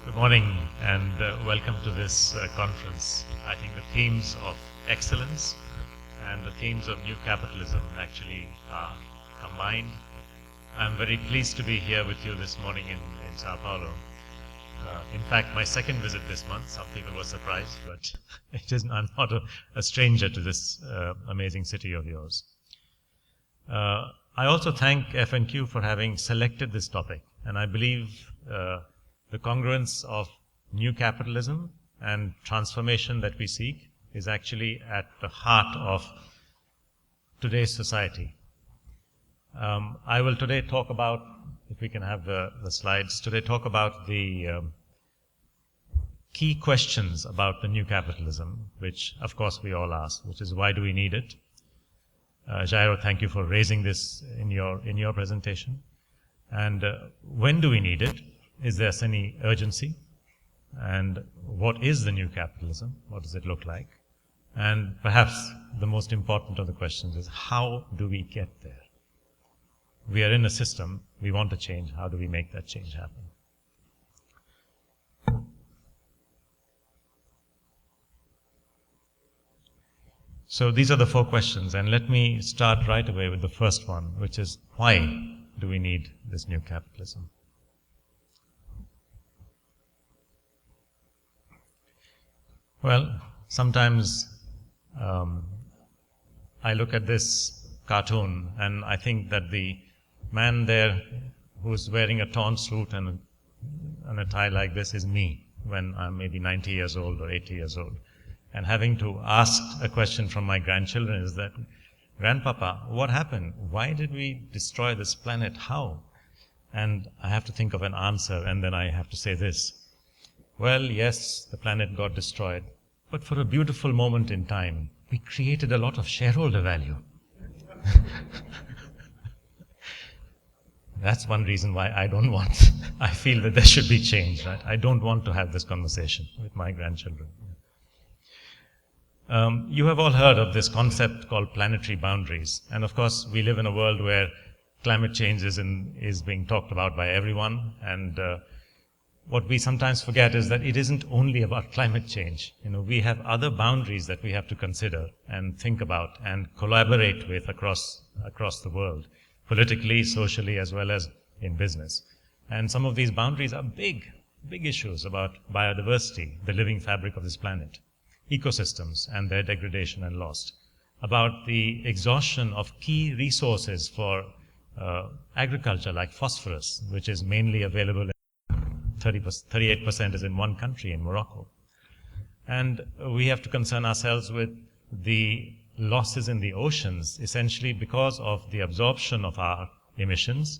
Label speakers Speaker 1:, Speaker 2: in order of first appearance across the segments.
Speaker 1: Good morning and welcome to this conference. I think the themes of excellence and the themes of new capitalism actually are combined. I'm very pleased to be here with you this morning in Sao Paulo. In fact, my second visit this month. Some people were surprised, but I'm not a stranger to this amazing city of yours. I also thank FNQ for having selected this topic, and I believe the congruence of new capitalism and transformation that we seek is actually at the heart of today's society. I will today talk about, if we can have the slides, today talk about the key questions about the new capitalism, which of course we all ask, which is why do we need it? Jairo, thank you for raising this in your presentation. And when do we need it? Is there any urgency? And what is the new capitalism? What does it look like? And perhaps the most important of the questions is, how do we get there? We are in a system, we want to change. How do we make that change happen? So these are the 4 questions, and let me start right away with the first one, which is, why do we need this new capitalism? Well, sometimes I look at this cartoon and I think that the man there who's wearing a torn suit and a tie like this is me when I'm maybe 90 years old or 80 years old. And having to ask a question from my grandchildren is that, Grandpapa, what happened? Why did we destroy this planet? How? And I have to think of an answer, and then I have to say this. Well, yes, the planet got destroyed, but for a beautiful moment in time, we created a lot of shareholder value. That's one reason why I feel that there should be change, right? I don't want to have this conversation with my grandchildren. You have all heard of this concept called planetary boundaries. And of course, we live in a world where climate change is being talked about by everyone. And what we sometimes forget is that it isn't only about climate change. We have other boundaries that we have to consider and think about and collaborate with across the world, politically, socially, as well as in business. And some of these boundaries are big issues about biodiversity, the living fabric of this planet, ecosystems and their degradation and loss, about the exhaustion of key resources for agriculture like phosphorus, which is mainly available in 38% is in one country, in Morocco. And we have to concern ourselves with the losses in the oceans, essentially because of the absorption of our emissions.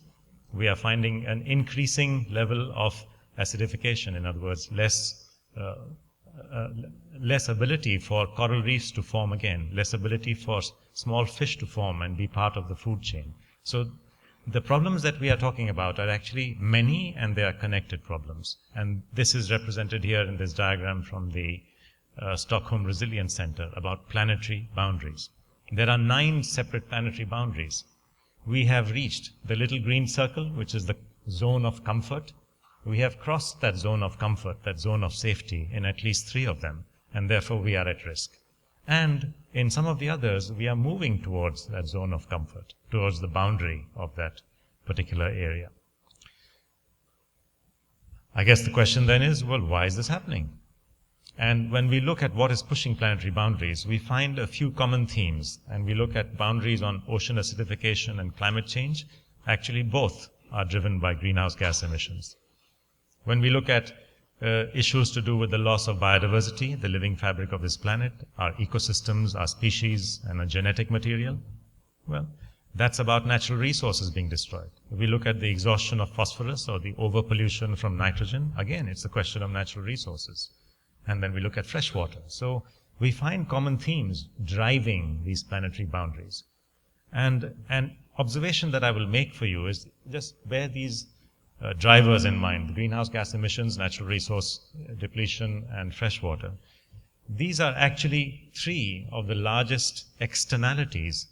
Speaker 1: We are finding an increasing level of acidification, in other words, less ability for coral reefs to form again, less ability for small fish to form and be part of the food chain. So the problems that we are talking about are actually many, and they are connected problems. And this is represented here in this diagram from the Stockholm Resilience Center about planetary boundaries. There are 9 separate planetary boundaries. We have reached the little green circle, which is the zone of comfort. We have crossed that zone of comfort, that zone of safety, in at least 3 of them, and therefore we are at risk. And in some of the others, we are moving towards that zone of comfort, towards the boundary of that particular area. I guess the question then is, well, why is this happening? And when we look at what is pushing planetary boundaries, we find a few common themes, and we look at boundaries on ocean acidification and climate change. Actually, both are driven by greenhouse gas emissions. When we look at issues to do with the loss of biodiversity, the living fabric of this planet, our ecosystems, our species, and our genetic material, well, that's about natural resources being destroyed. If we look at the exhaustion of phosphorus or the overpollution from nitrogen, again, it's a question of natural resources. And then we look at fresh water. So we find common themes driving these planetary boundaries. And an observation that I will make for you is just bear these drivers in mind: the greenhouse gas emissions, natural resource depletion, and fresh water. These are actually 3 of the largest externalities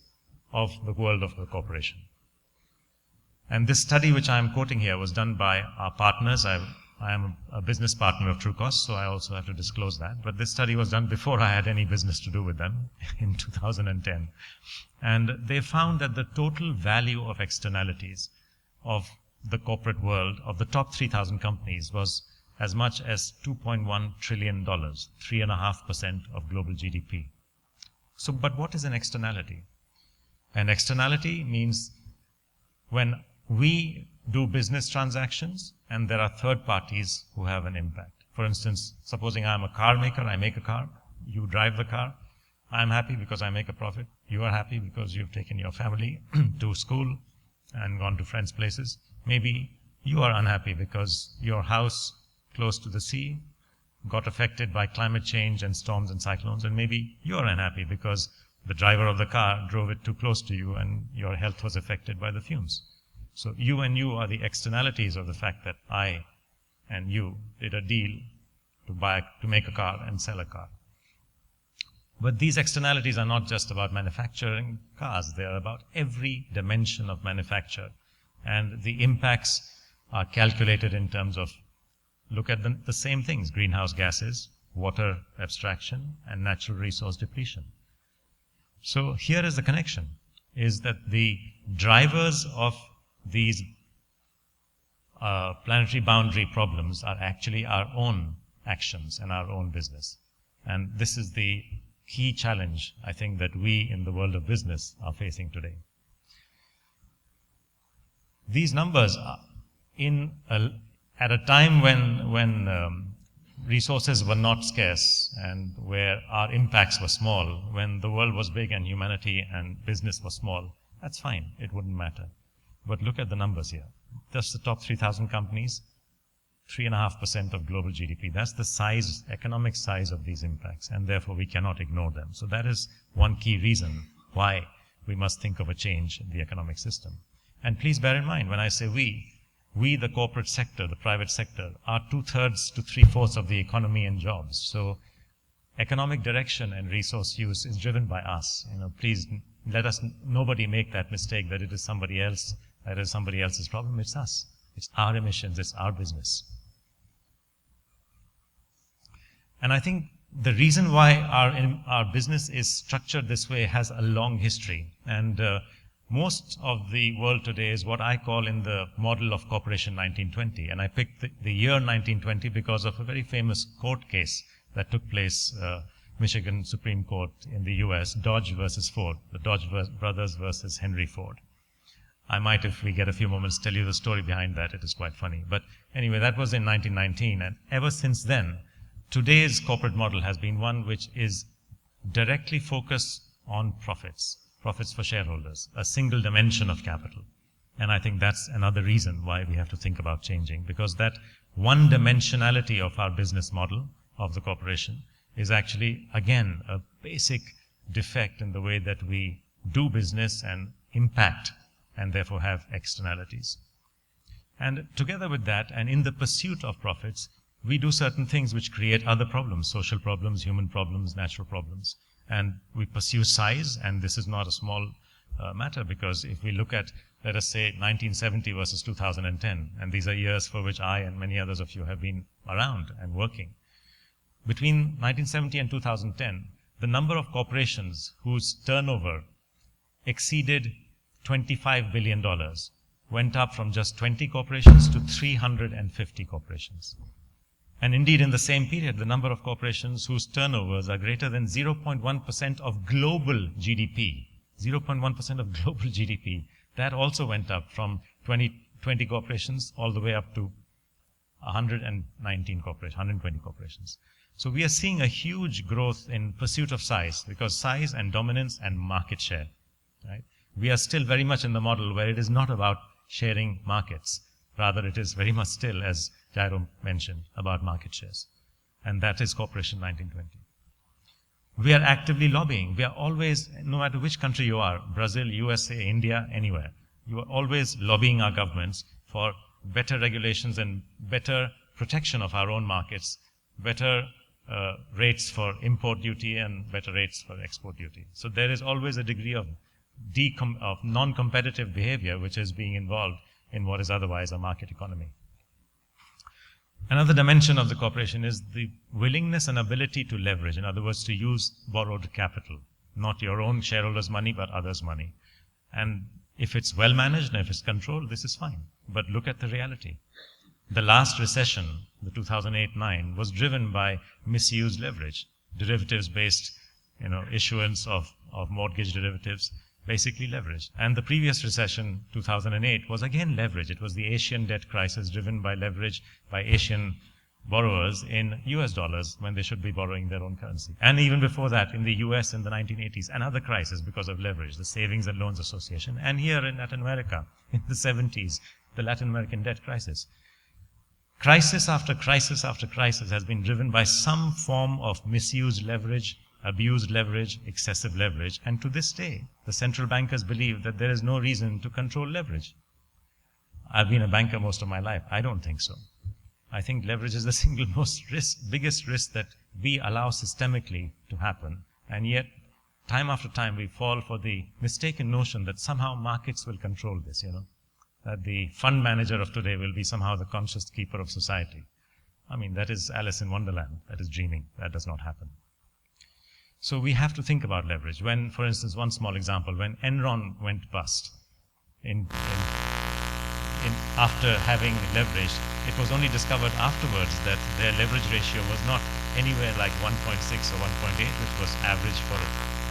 Speaker 1: of the world of the corporation. And this study which I am quoting here was done by our partners. I am a business partner of Truecost, so I also have to disclose that. But this study was done before I had any business to do with them in 2010. And they found that the total value of externalities of the corporate world, of the top 3,000 companies, was as much as $2.1 trillion, 3.5% of global GDP. So, but what is an externality? An externality means when we do business transactions and there are third parties who have an impact. For instance, supposing I'm a car maker, I make a car, you drive the car, I'm happy because I make a profit, you are happy because you've taken your family to school and gone to friends' places. Maybe you are unhappy because your house close to the sea got affected by climate change and storms and cyclones, and maybe you are unhappy because the driver of the car drove it too close to you and your health was affected by the fumes. So you and you are the externalities of the fact that I and you did a deal to make a car and sell a car. But these externalities are not just about manufacturing cars, they are about every dimension of manufacture. And the impacts are calculated in terms of, look at the same things, greenhouse gases, water abstraction, and natural resource depletion. So here is the connection, is that the drivers of these planetary boundary problems are actually our own actions and our own business. And this is the key challenge, I think, that we in the world of business are facing today. These numbers are at a time when resources were not scarce and where our impacts were small, when the world was big and humanity and business was small, that's fine, it wouldn't matter. But look at the numbers here. Just the top 3,000 companies, 3.5% of global GDP. That's the size, economic size of these impacts, and therefore we cannot ignore them. So that is one key reason why we must think of a change in the economic system. And please bear in mind, when I say we, the corporate sector, the private sector, are 2/3 to 3/4 of the economy and jobs. So economic direction and resource use is driven by us. Please let us, nobody make that mistake that it is somebody else, that is somebody else's problem. It's us. It's our emissions. It's our business. And I think the reason why our business is structured this way has a long history. And most of the world today is what I call in the model of Corporation 1920. And I picked the year 1920 because of a very famous court case that took place, Michigan Supreme Court in the US, Dodge versus Ford, the Dodge brothers versus Henry Ford. I might, if we get a few moments, tell you the story behind that. It is quite funny. But anyway, that was in 1919. And ever since then, today's corporate model has been one which is directly focused on profits for shareholders, a single dimension of capital. And I think that's another reason why we have to think about changing, because that one dimensionality of our business model of the corporation is actually, again, a basic defect in the way that we do business and impact and therefore have externalities. And together with that, and in the pursuit of profits, we do certain things which create other problems, social problems, human problems, natural problems. And we pursue size, and this is not a small matter, because if we look at, let us say, 1970 versus 2010, and these are years for which I and many others of you have been around and working. Between 1970 and 2010, the number of corporations whose turnover exceeded $25 billion went up from just 20 corporations to 350 corporations. And indeed, in the same period, the number of corporations whose turnovers are greater than 0.1% of global GDP, 0.1% of global GDP, that also went up from 20 corporations all the way up to 119 corporations, 120 corporations. So we are seeing a huge growth in pursuit of size, because size and dominance and market share, right? We are still very much in the model where it is not about sharing markets. Rather, it is very much still, as Jairo mentioned, about market shares. And that is Corporation 1920. We are actively lobbying. We are always, no matter which country you are, Brazil, USA, India, anywhere, you are always lobbying our governments for better regulations and better protection of our own markets, better rates for import duty and better rates for export duty. So there is always a degree of non-competitive behavior which is being involved in what is otherwise a market economy. Another dimension of the corporation is the willingness and ability to leverage. In other words, to use borrowed capital, not your own shareholders' money, but others' money. And if it's well managed and if it's controlled, this is fine. But look at the reality. The last recession, the 2008-9, was driven by misused leverage, derivatives-based, issuance of mortgage derivatives, basically leverage. And the previous recession, 2008, was again leverage. It was the Asian debt crisis driven by leverage by Asian borrowers in US dollars when they should be borrowing their own currency. And even before that, in the US in the 1980s, another crisis because of leverage, the Savings and Loans Association. And here in Latin America, in the 70s, the Latin American debt crisis. Crisis after crisis after crisis has been driven by some form of misused leverage, abused leverage, excessive leverage, and to this day, the central bankers believe that there is no reason to control leverage. I've been a banker most of my life. I don't think so. I think leverage is the single biggest risk that we allow systemically to happen, and yet, time after time, we fall for the mistaken notion that somehow markets will control this, that the fund manager of today will be somehow the conscious keeper of society. I mean, that is Alice in Wonderland. That is dreaming. That does not happen. So we have to think about leverage. When, for instance, one small example, when Enron went bust, after having leveraged, it was only discovered afterwards that their leverage ratio was not anywhere like 1.6 or 1.8, which was average for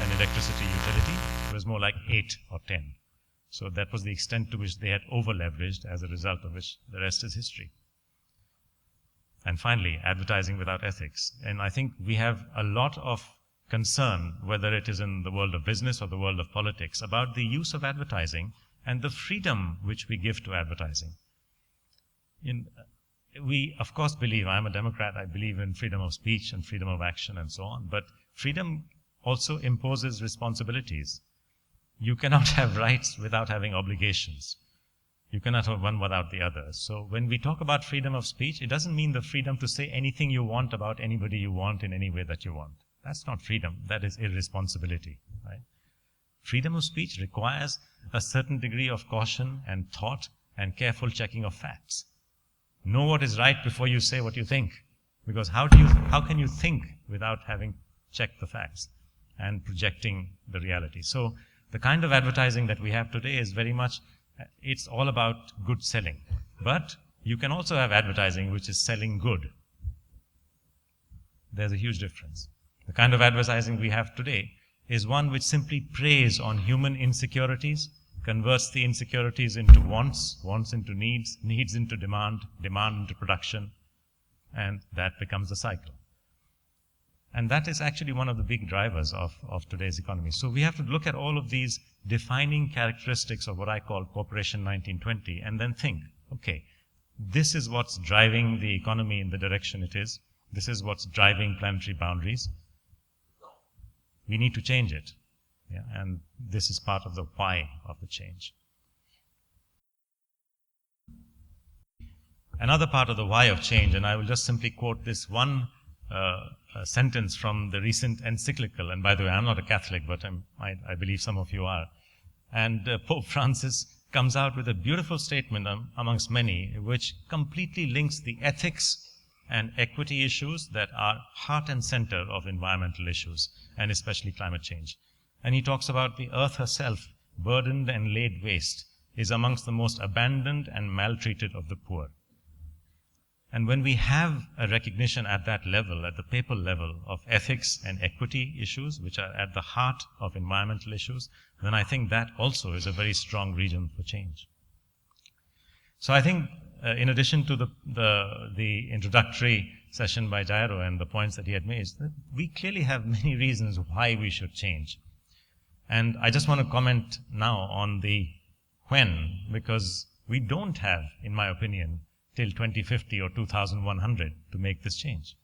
Speaker 1: an electricity utility. It was more like 8 or 10. So that was the extent to which they had over-leveraged, as a result of which the rest is history. And finally, advertising without ethics. And I think we have a lot of concern, whether it is in the world of business or the world of politics, about the use of advertising and the freedom which we give to advertising. We, of course, believe, I'm a Democrat, I believe in freedom of speech and freedom of action and so on, but freedom also imposes responsibilities. You cannot have rights without having obligations. You cannot have one without the other. So when we talk about freedom of speech, it doesn't mean the freedom to say anything you want about anybody you want in any way that you want. That's not freedom. That is irresponsibility, right? Freedom of speech requires a certain degree of caution and thought and careful checking of facts. Know what is right before you say what you think. Because how can you think without having checked the facts and projecting the reality? So the kind of advertising that we have today is very much, it's all about good selling. But you can also have advertising which is selling good. There's a huge difference. The kind of advertising we have today is one which simply preys on human insecurities, converts the insecurities into wants, wants into needs, needs into demand, demand into production, and that becomes the cycle. And that is actually one of the big drivers of today's economy. So we have to look at all of these defining characteristics of what I call Corporation 1920 and then think, okay, this is what's driving the economy in the direction it is. This is what's driving planetary boundaries. We need to change it. Yeah, and this is part of the why of the change. Another part of the why of change, and I will just simply quote this one sentence from the recent encyclical, and by the way, I'm not a Catholic, but I believe some of you are. And Pope Francis comes out with a beautiful statement amongst many, which completely links the ethics and equity issues that are heart and center of environmental issues, and especially climate change. And he talks about the earth herself, burdened and laid waste, is amongst the most abandoned and maltreated of the poor. And when we have a recognition at that level, at the papal level, of ethics and equity issues, which are at the heart of environmental issues, then I think that also is a very strong reason for change. So I think, in addition to the introductory session by Jairo and the points that he had made, we clearly have many reasons why we should change. And I just want to comment now on the when, because we don't have, in my opinion, till 2050 or 2100 to make this change.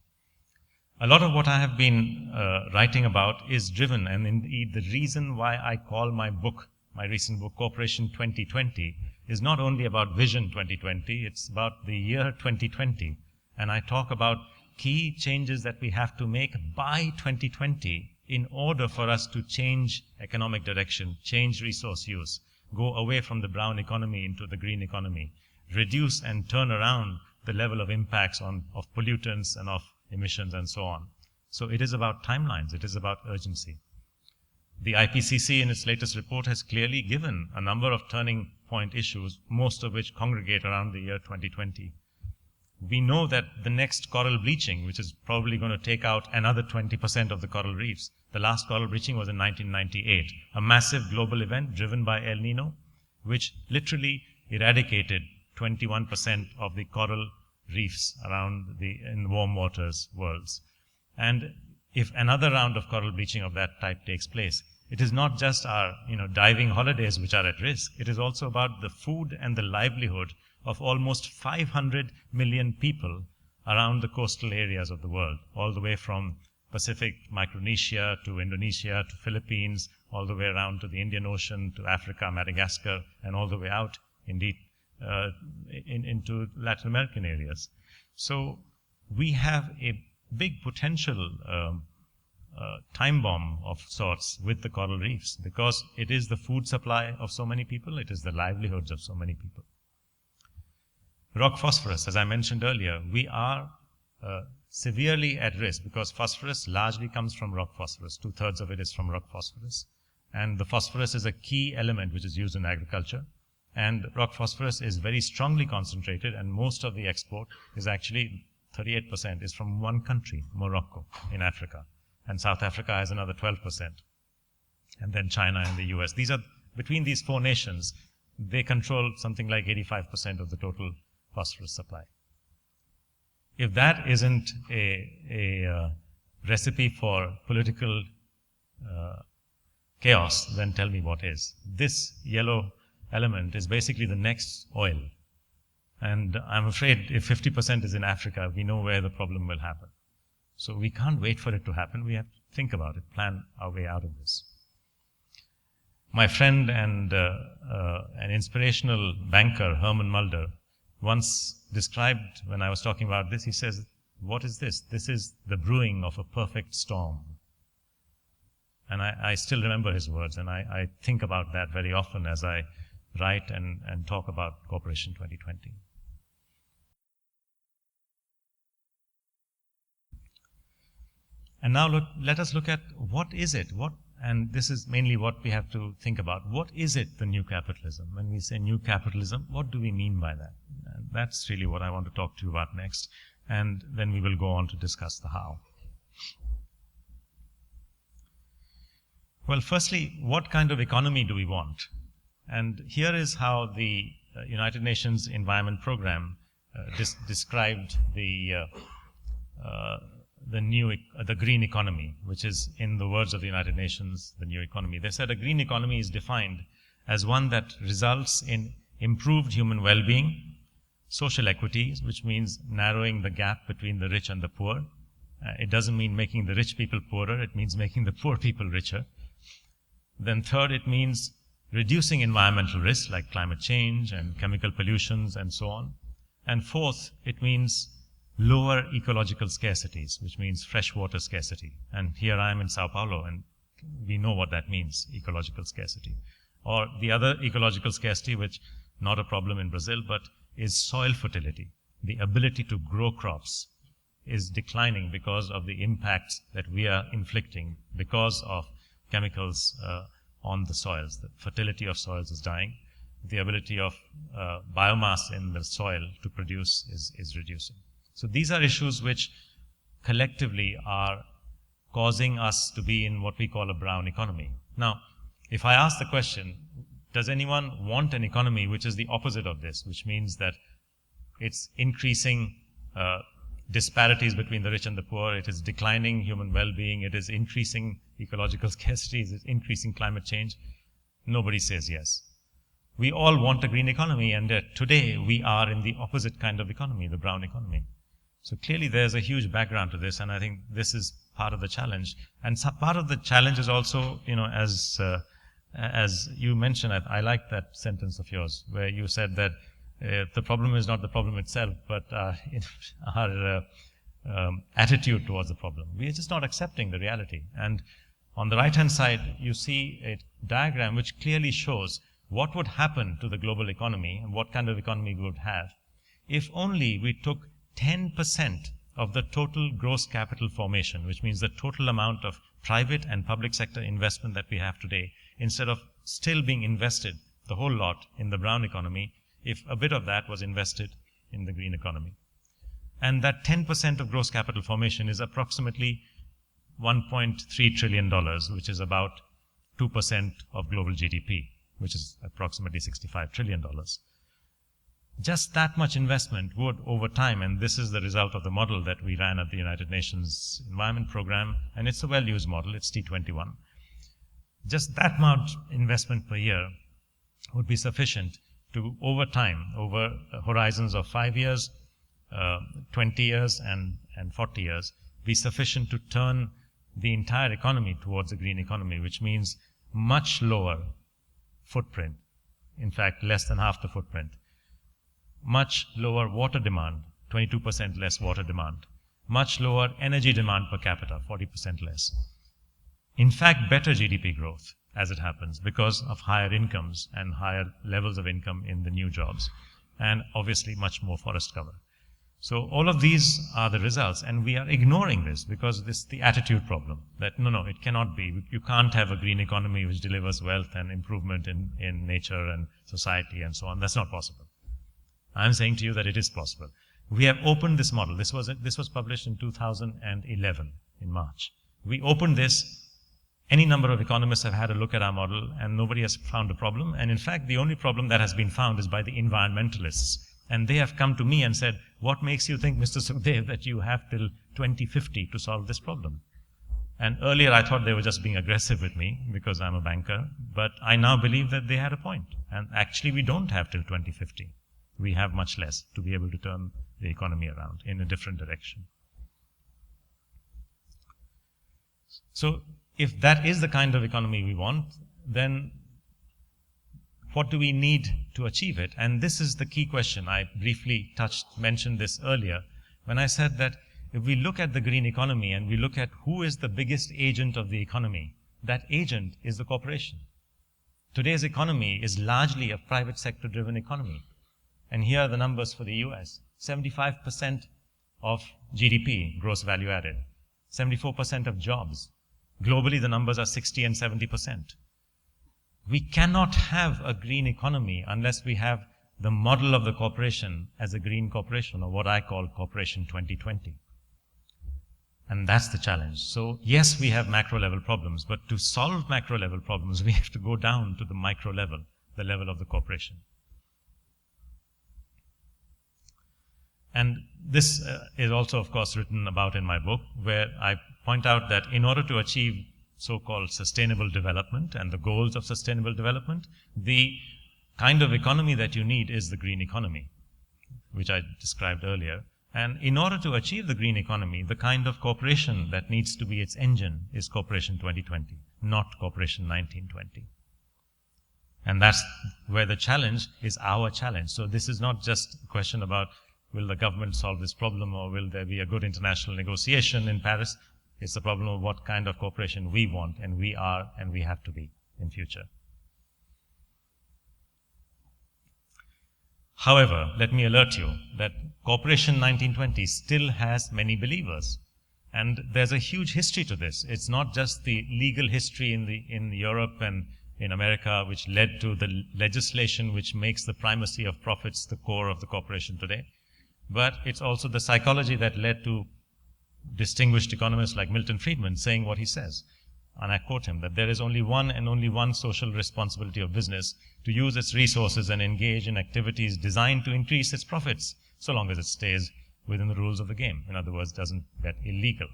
Speaker 1: A lot of what I have been writing about is driven, and indeed the reason why I call my book, my recent book, Corporation 2020, is not only about Vision 2020, it's about the year 2020. And I talk about key changes that we have to make by 2020 in order for us to change economic direction, change resource use, go away from the brown economy into the green economy, reduce and turn around the level of impacts of pollutants and of emissions and so on. So it is about timelines. It is about urgency. The IPCC in its latest report has clearly given a number of turning point issues, most of which congregate around the year 2020. We know that the next coral bleaching, which is probably going to take out another 20% of the coral reefs, the last coral bleaching was in 1998, a massive global event driven by El Nino, which literally eradicated 21% of the coral reefs around in warm waters worlds. And if another round of coral bleaching of that type takes place, it is not just our diving holidays which are at risk. It is also about the food and the livelihood of almost 500 million people around the coastal areas of the world, all the way from Pacific Micronesia to Indonesia to Philippines, all the way around to the Indian Ocean, to Africa, Madagascar, and all the way out, indeed, into Latin American areas. So we have a big potential time bomb of sorts with the coral reefs, because it is the food supply of so many people, it is the livelihoods of so many people. Rock phosphorus, as I mentioned earlier, we are severely at risk because phosphorus largely comes from rock phosphorus. 2/3 of it is from rock phosphorus. And the phosphorus is a key element which is used in agriculture. And rock phosphorus is very strongly concentrated, and most of the export is actually 38% is from one country, Morocco, in Africa. And South Africa has another 12%. And then China and the US. Between these four nations, they control something like 85% of the total phosphorus supply. If that isn't a recipe for political chaos, then tell me what is. This yellow element is basically the next oil. And I'm afraid if 50% is in Africa, we know where the problem will happen. So we can't wait for it to happen. We have to think about it, plan our way out of this. My friend and an inspirational banker, Herman Mulder, once described, when I was talking about this, he says, "What is this? This is the brewing of a perfect storm." And I still remember his words, and I think about that very often as I write and talk about Cooperation 2020. And now let us look at what is it? And this is mainly what we have to think about. What is it, the new capitalism? When we say new capitalism, what do we mean by that? And that's really what I want to talk to you about next. And then we will go on to discuss the how. Well, firstly, what kind of economy do we want? And here is how the United Nations Environment Programme described the green economy, which is, in the words of the United Nations, the new economy. They said a green economy is defined as one that results in improved human well-being, social equities, which means narrowing the gap between the rich and the poor. It doesn't mean making the rich people poorer, it means making the poor people richer. Then third, it means reducing environmental risks like climate change and chemical pollutions and so on. And fourth, it means lower ecological scarcities, which means freshwater scarcity. And here I am in Sao Paulo, and we know what that means, ecological scarcity. Or the other ecological scarcity, which not a problem in Brazil, but is soil fertility. The ability to grow crops is declining because of the impacts that we are inflicting because of chemicals on the soils. The fertility of soils is dying. The ability of biomass in the soil to produce is reducing. So these are issues which collectively are causing us to be in what we call a brown economy. Now, if I ask the question, does anyone want an economy which is the opposite of this, which means that it's increasing disparities between the rich and the poor, it is declining human well-being, it is increasing ecological scarcity, it is increasing climate change? Nobody says yes. We all want a green economy, and today we are in the opposite kind of economy, the brown economy. So clearly there's a huge background to this, and I think this is part of the challenge. And part of the challenge is also, as you mentioned, I like that sentence of yours, where you said that the problem is not the problem itself, but our attitude towards the problem. We are just not accepting the reality. And on the right-hand side, you see a diagram which clearly shows what would happen to the global economy and what kind of economy we would have if only we took 10% of the total gross capital formation, which means the total amount of private and public sector investment that we have today, instead of still being invested, the whole lot, in the brown economy, if a bit of that was invested in the green economy. And that 10% of gross capital formation is approximately $1.3 trillion, which is about 2% of global GDP, which is approximately $65 trillion. Just that much investment would, over time, and this is the result of the model that we ran at the United Nations Environment Program, and it's a well-used model, it's T21. Just that much investment per year would be sufficient to, over time, over horizons of 5 years, 20 years, and 40 years, be sufficient to turn the entire economy towards a green economy, which means much lower footprint, in fact, less than half the footprint. Much lower water demand, 22% less water demand. Much lower energy demand per capita, 40% less. In fact, better GDP growth, as it happens, because of higher incomes and higher levels of income in the new jobs, and obviously much more forest cover. So all of these are the results, and we are ignoring this because this is the attitude problem, that no, it cannot be. You can't have a green economy which delivers wealth and improvement in nature and society and so on. That's not possible. I'm saying to you that it is possible. We have opened this model. This was published in 2011, in March. We opened this. Any number of economists have had a look at our model, and nobody has found a problem. And in fact, the only problem that has been found is by the environmentalists. And they have come to me and said, what makes you think, Mr. Sukhdev, that you have till 2050 to solve this problem? And earlier I thought they were just being aggressive with me because I'm a banker. But I now believe that they had a point. And actually, we don't have till 2050. We have much less to be able to turn the economy around in a different direction. So if that is the kind of economy we want, then what do we need to achieve it? And this is the key question. I briefly mentioned this earlier when I said that if we look at the green economy and we look at who is the biggest agent of the economy, that agent is the corporation. Today's economy is largely a private sector driven economy. And here are the numbers for the US. 75% of GDP, gross value added. 74% of jobs. Globally, the numbers are 60 and 70%. We cannot have a green economy unless we have the model of the corporation as a green corporation, or what I call Corporation 2020. And that's the challenge. So yes, we have macro level problems, but to solve macro level problems, we have to go down to the micro level, the level of the corporation. And this is also, of course, written about in my book, where I point out that in order to achieve so-called sustainable development and the goals of sustainable development, the kind of economy that you need is the green economy, which I described earlier. And in order to achieve the green economy, the kind of corporation that needs to be its engine is Corporation 2020, not Corporation 1920. And that's where the challenge is our challenge. So this is not just a question about will the government solve this problem or will there be a good international negotiation in Paris? It's the problem of what kind of corporation we want and we are and we have to be in future. However, let me alert you that Corporation 1920 still has many believers. And there's a huge history to this. It's not just the legal history in Europe and in America which led to the legislation which makes the primacy of profits the core of the corporation today. But it's also the psychology that led to distinguished economists like Milton Friedman saying what he says. And I quote him, that there is only one and only one social responsibility of business: to use its resources and engage in activities designed to increase its profits, so long as it stays within the rules of the game. In other words, doesn't get illegal.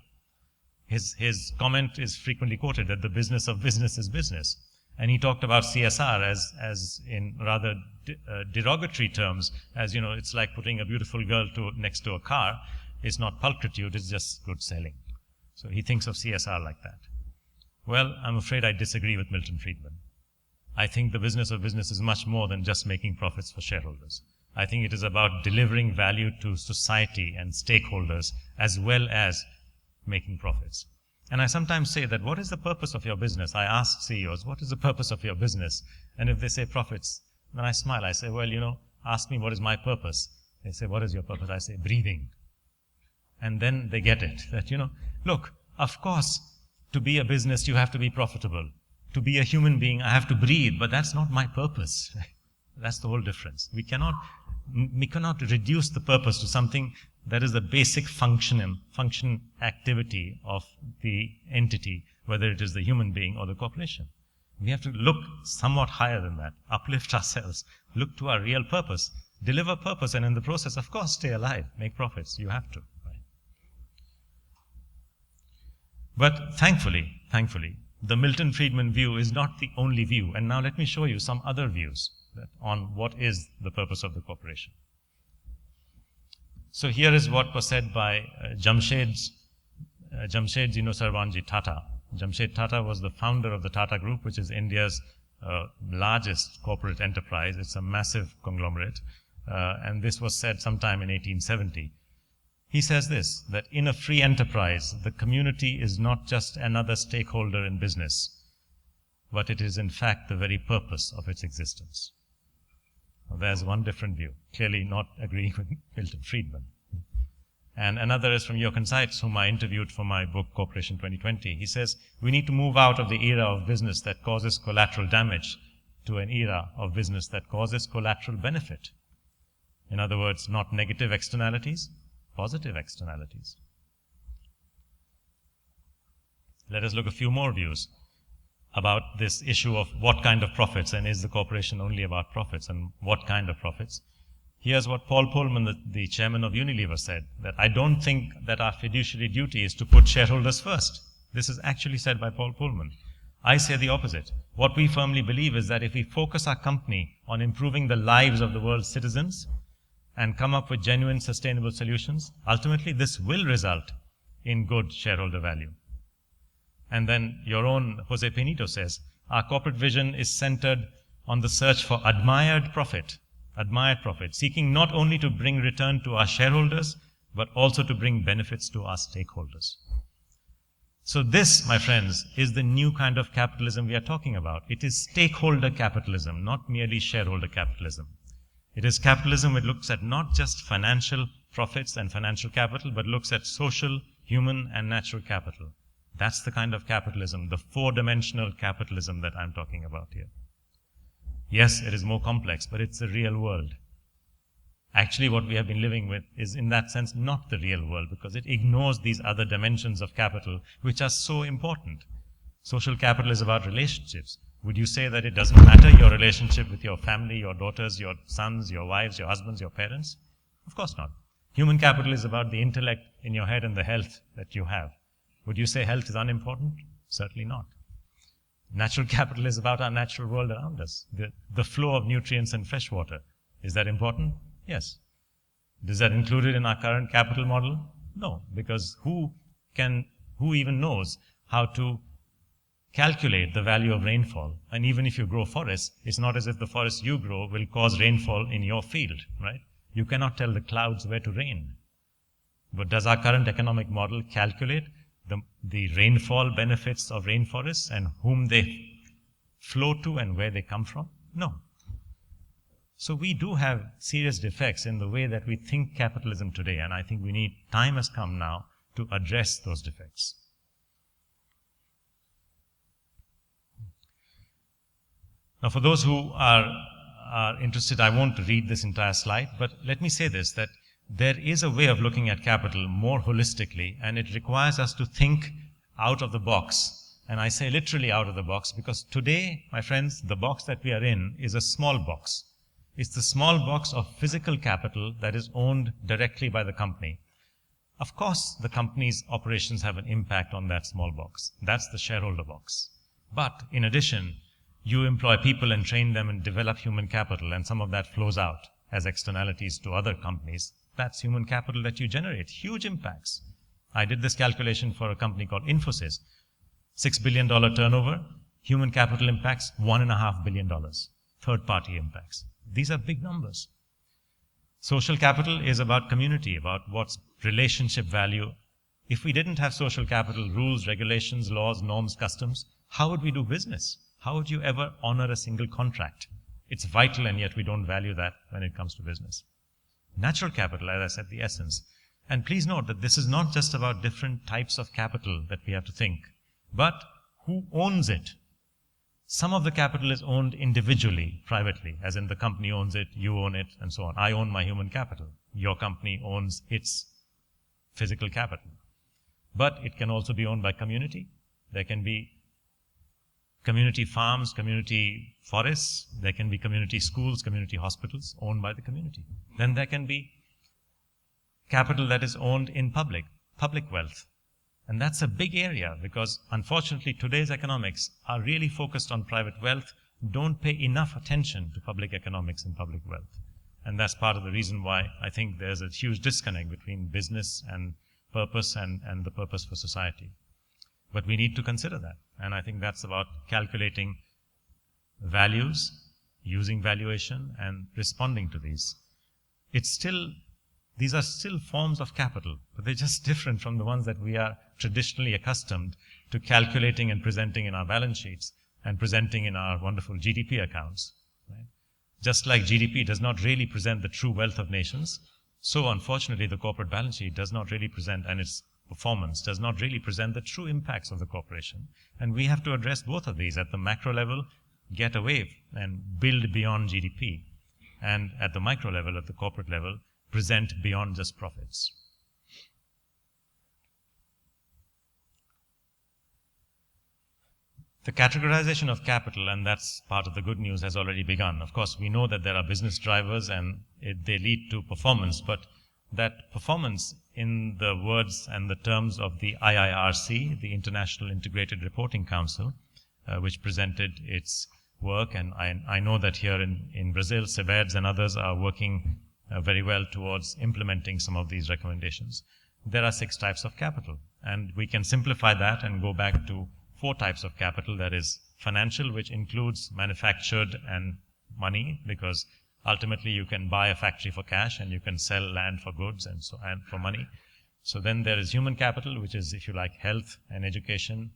Speaker 1: His comment is frequently quoted that the business of business is business. And he talked about CSR as in rather derogatory terms, as, you know, it's like putting a beautiful girl next to a car. It's not pulchritude, it's just good selling. So he thinks of CSR like that. Well, I'm afraid I disagree with Milton Friedman. I think the business of business is much more than just making profits for shareholders. I think it is about delivering value to society and stakeholders as well as making profits. And I sometimes say that, what is the purpose of your business? I ask CEOs, what is the purpose of your business? And if they say profits, then I smile. I say, well, you know, ask me what is my purpose. They say, what is your purpose? I say, breathing. And then they get it, that, look, of course, to be a business, you have to be profitable. To be a human being, I have to breathe, but that's not my purpose. That's the whole difference. We cannot reduce the purpose to something that is the basic function activity of the entity, whether it is the human being or the corporation. We have to look somewhat higher than that, uplift ourselves, look to our real purpose, deliver purpose, and in the process, of course, stay alive, make profits. You have to. Right? But thankfully, the Milton Friedman view is not the only view. And now let me show you some other views on what is the purpose of the corporation. So here is what was said by Jamshed Sarvanji Tata. Jamshed Tata was the founder of the Tata Group, which is India's largest corporate enterprise. It's a massive conglomerate. And this was said sometime in 1870. He says this, that in a free enterprise, the community is not just another stakeholder in business, but it is in fact the very purpose of its existence. Now, there's one different view, clearly not agreeing with Milton Friedman. And another is from Jochen Seitz, whom I interviewed for my book, Corporation 2020. He says, we need to move out of the era of business that causes collateral damage to an era of business that causes collateral benefit. In other words, not negative externalities, positive externalities. Let us look at a few more views about this issue of what kind of profits, and is the corporation only about profits, and what kind of profits. Here's what Paul Pullman, the chairman of Unilever, said, that I don't think that our fiduciary duty is to put shareholders first. This is actually said by Paul Pullman. I say the opposite. What we firmly believe is that if we focus our company on improving the lives of the world's citizens, and come up with genuine sustainable solutions, ultimately this will result in good shareholder value. And then your own Jose Pinito says, our corporate vision is centered on the search for admired profit, seeking not only to bring return to our shareholders, but also to bring benefits to our stakeholders. So this, my friends, is the new kind of capitalism we are talking about. It is stakeholder capitalism, not merely shareholder capitalism. It is capitalism which looks at not just financial profits and financial capital, but looks at social, human, and natural capital. That's the kind of capitalism, the four-dimensional capitalism that I'm talking about here. Yes, it is more complex, but it's the real world. Actually, what we have been living with is, in that sense, not the real world, because it ignores these other dimensions of capital, which are so important. Social capital is about relationships. Would you say that it doesn't matter your relationship with your family, your daughters, your sons, your wives, your husbands, your parents? Of course not. Human capital is about the intellect in your head and the health that you have. Would you say health is unimportant? Certainly not. Natural capital is about our natural world around us. The flow of nutrients and fresh water. Is that important? Yes. Is that included in our current capital model? No, because who even knows how to calculate the value of rainfall? And even if you grow forests, it's not as if the forest you grow will cause rainfall in your field, right? You cannot tell the clouds where to rain. But does our current economic model calculate the rainfall benefits of rainforests and whom they flow to and where they come from? No. So we do have serious defects in the way that we think capitalism today, and I think time has come now to address those defects. Now, for those who are interested, I won't read this entire slide, but let me say this, that there is a way of looking at capital more holistically, and it requires us to think out of the box. And I say literally out of the box, because today, my friends, the box that we are in is a small box. It's the small box of physical capital that is owned directly by the company. Of course, the company's operations have an impact on that small box. That's the shareholder box. But in addition, you employ people and train them and develop human capital, and some of that flows out as externalities to other companies. That's human capital that you generate, huge impacts. I did this calculation for a company called Infosys. $6 billion turnover, human capital impacts $1.5 billion, third-party impacts. These are big numbers. Social capital is about community, about what's relationship value. If we didn't have social capital, rules, regulations, laws, norms, customs, how would we do business? How would you ever honor a single contract? It's vital, and yet we don't value that when it comes to business. Natural capital, as I said, the essence. And please note that this is not just about different types of capital that we have to think, but who owns it. Some of the capital is owned individually, privately, as in the company owns it, you own it, and so on. I own my human capital. Your company owns its physical capital. But it can also be owned by community. There can be community farms, community forests. There can be community schools, community hospitals owned by the community. Then there can be capital that is owned in public wealth. And that's a big area because, unfortunately, today's economics are really focused on private wealth, don't pay enough attention to public economics and public wealth. And that's part of the reason why I think there's a huge disconnect between business and purpose and the purpose for society. But we need to consider that. And I think that's about calculating values, using valuation, and responding to these. These are still forms of capital, but they're just different from the ones that we are traditionally accustomed to calculating and presenting in our balance sheets and presenting in our wonderful GDP accounts. Right? Just like GDP does not really present the true wealth of nations, so unfortunately the corporate balance sheet does not really present, and its performance does not really present the true impacts of the corporation. And we have to address both of these at the macro level, get away and build beyond GDP, and at the micro level, at the corporate level, present beyond just profits. The categorization of capital, and that's part of the good news, has already begun. Of course, we know that there are business drivers and they lead to performance, but that performance, in the words and the terms of the IIRC, the International Integrated Reporting Council, which presented its work, and I know that here in Brazil, CEBERDS and others are working very well towards implementing some of these recommendations. There are 6 types of capital, and we can simplify that and go back to 4 types of capital. That is financial, which includes manufactured and money, because ultimately you can buy a factory for cash and you can sell land for goods and for money. So then there is human capital, which is, if you like, health and education.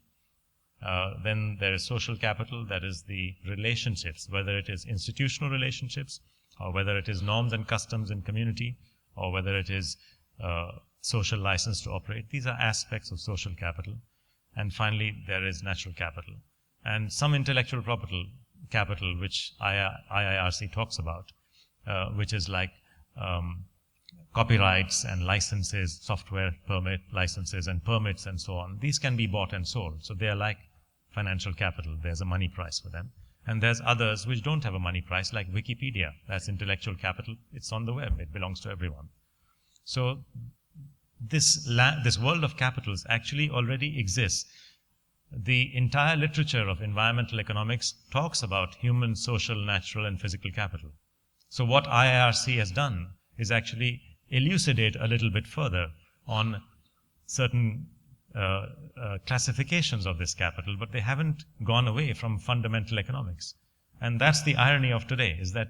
Speaker 1: Then there is social capital, that is the relationships, whether it is institutional relationships, or whether it is norms and customs in community, or whether it is social license to operate. These are aspects of social capital. And finally, there is natural capital. And some intellectual property capital, which IIRC talks about, which is like copyrights and licenses, software permit licenses and permits and so on. These can be bought and sold. So they are like financial capital. There's a money price for them. And there's others which don't have a money price, like Wikipedia. That's intellectual capital. It's on the web. It belongs to everyone. So this world of capitals actually already exists. The entire literature of environmental economics talks about human, social, natural, and physical capital. So what IIRC has done is actually elucidate a little bit further on certain classifications of this capital, but they haven't gone away from fundamental economics. And that's the irony of today, is that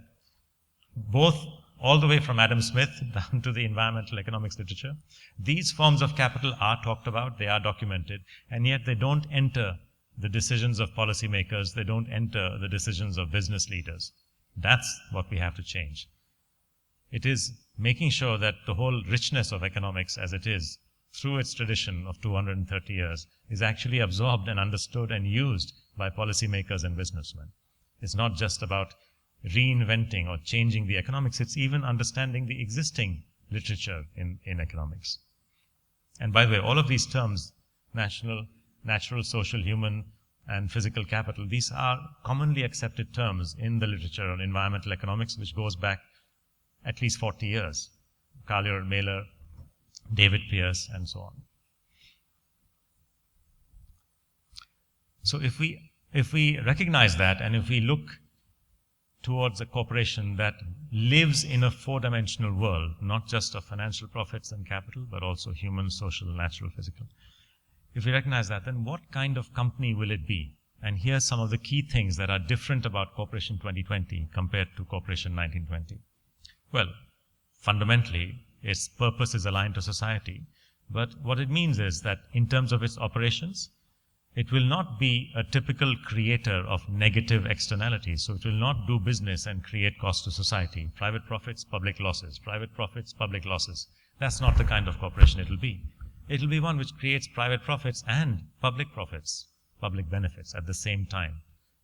Speaker 1: both all the way from Adam Smith down to the environmental economics literature, these forms of capital are talked about, they are documented, and yet they don't enter the decisions of policymakers, they don't enter the decisions of business leaders. That's what we have to change. It is making sure that the whole richness of economics as it is, through its tradition of 230 years, is actually absorbed and understood and used by policymakers and businessmen. It's not just about reinventing or changing the economics, it's even understanding the existing literature in economics. And by the way, all of these terms, natural, social, human, and physical capital, these are commonly accepted terms in the literature on environmental economics, which goes back at least 40 years. Collier, Mailer, David Pearce, and so on. So if we recognize that, and if we look towards a corporation that lives in a 4-dimensional world, not just of financial profits and capital, but also human, social, natural, physical. If we recognize that, then what kind of company will it be? And here's some of the key things that are different about Corporation 2020 compared to Corporation 1920. Well, fundamentally, its purpose is aligned to society. But what it means is that in terms of its operations, It will not be a typical creator of negative externalities. So it will not do business and create cost to society. Private profits, public losses. Private profits, public losses. That's not the kind of corporation it will be. It will be one which creates private profits and public profits, public benefits at the same time.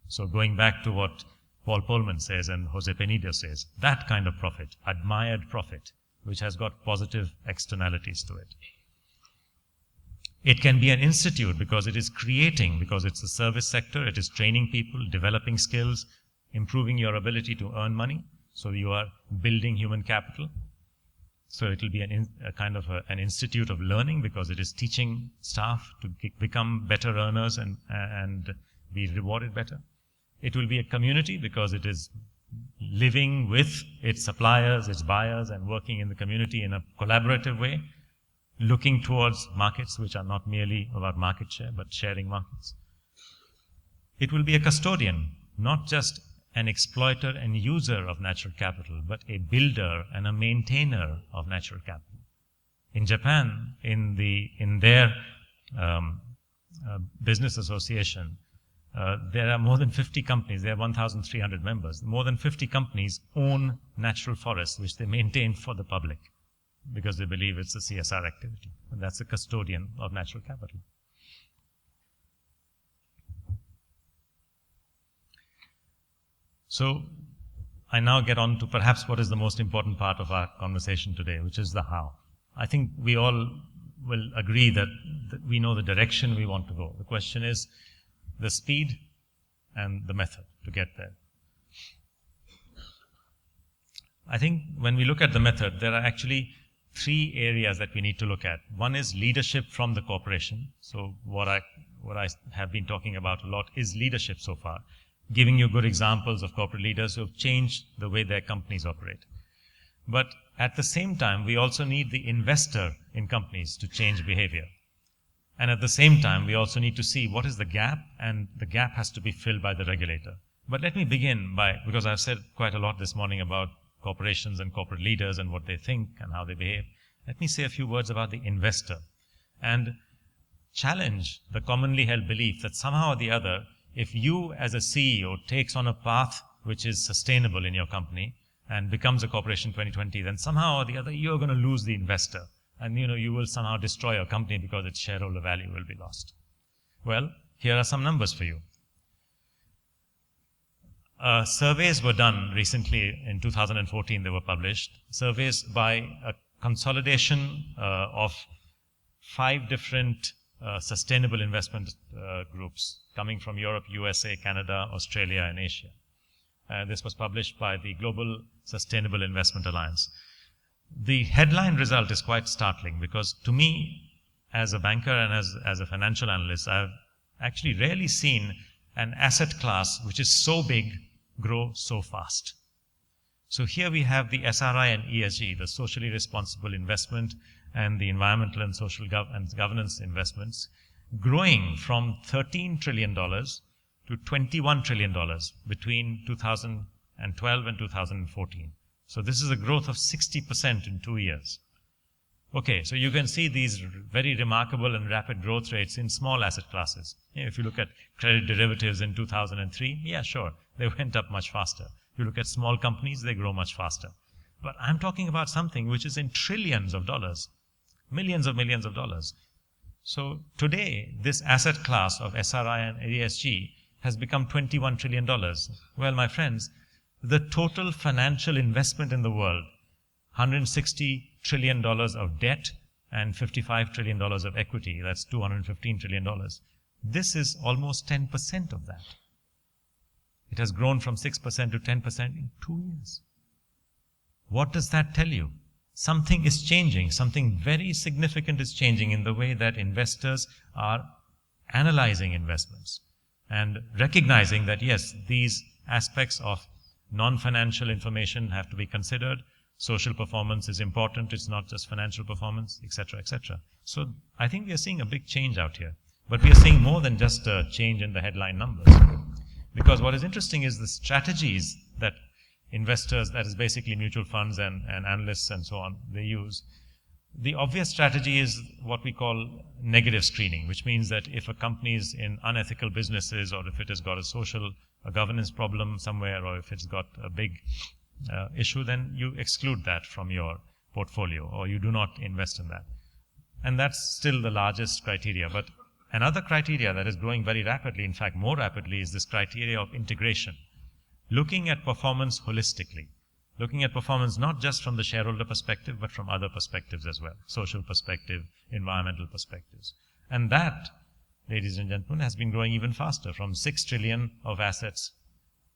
Speaker 1: So going back to what Paul Polman says and Jose Penido says, that kind of profit, admired profit, which has got positive externalities to it. It can be an institute because it is creating, because it's a service sector, it is training people, developing skills, improving your ability to earn money. So you are building human capital. So it will be a kind of an institute of learning because it is teaching staff to become better earners and be rewarded better. It will be a community because it is living with its suppliers, its buyers, and working in the community in a collaborative way, looking towards markets which are not merely about market share, but sharing markets. It will be a custodian, not just an exploiter and user of natural capital, but a builder and a maintainer of natural capital. In Japan, in their business association, there are more than 50 companies. There are 1,300 members. More than 50 companies own natural forests, which they maintain for the public, because they believe it's a CSR activity. And that's a custodian of natural capital. So I now get on to perhaps what is the most important part of our conversation today, which is the how. I think we all will agree that we know the direction we want to go. The question is the speed and the method to get there. I think when we look at the method, there are actually three areas that we need to look at. One is leadership from the corporation. So what I have been talking about a lot is leadership so far, giving you good examples of corporate leaders who have changed the way their companies operate. But at the same time, we also need the investor in companies to change behavior. And at the same time, we also need to see what is the gap, and the gap has to be filled by the regulator. But let me begin because I've said quite a lot this morning about corporations and corporate leaders and what they think and how they behave. Let me say a few words about the investor and challenge the commonly held belief that somehow or the other, if you as a CEO takes on a path which is sustainable in your company and becomes a corporation 2020, then somehow or the other you're going to lose the investor. And you will somehow destroy your company because its shareholder value will be lost. Well, here are some numbers for you. Surveys were done recently in 2014, they were published. Surveys by a consolidation of 5 different sustainable investment groups coming from Europe, USA, Canada, Australia, and Asia. This was published by the Global Sustainable Investment Alliance. The headline result is quite startling because to me, as a banker and as a financial analyst, I've actually rarely seen an asset class which is so big grow so fast. So here we have the SRI and ESG, the socially responsible investment and the environmental and social governance investments, growing from $13 trillion to $21 trillion between 2012 and 2014. So this is a growth of 60% in 2 years. Okay, so you can see these very remarkable and rapid growth rates in small asset classes. If you look at credit derivatives in 2003, yeah, sure, they went up much faster. If you look at small companies, they grow much faster. But I'm talking about something which is in trillions of dollars, millions of dollars. So today, this asset class of SRI and ESG has become $21 trillion. Well, my friends, the total financial investment in the world, $160 trillion of debt and $55 trillion of equity, that's $215 trillion. This is almost 10% of that. It has grown from 6% to 10% in 2 years. What does that tell you? Something is changing. Something very significant is changing in the way that investors are analyzing investments and recognizing that, yes, these aspects of non-financial information have to be considered. Social performance is important. It's not just financial performance, etc., etc. So I think we are seeing a big change out here. But we are seeing more than just a change in the headline numbers. Because what is interesting is the strategies that investors, that is basically mutual funds and analysts and so on, they use. The obvious strategy is what we call negative screening, which means that if a company is in unethical businesses, or if it has got a governance problem somewhere, or if it's got a big issue, then you exclude that from your portfolio, or you do not invest in that. And that's still the largest criteria. But another criteria that is growing very rapidly, in fact more rapidly, is this criteria of integration. Looking at performance holistically. Looking at performance not just from the shareholder perspective, but from other perspectives as well. Social perspective, environmental perspectives. And that, ladies and gentlemen, has been growing even faster, from 6 trillion of assets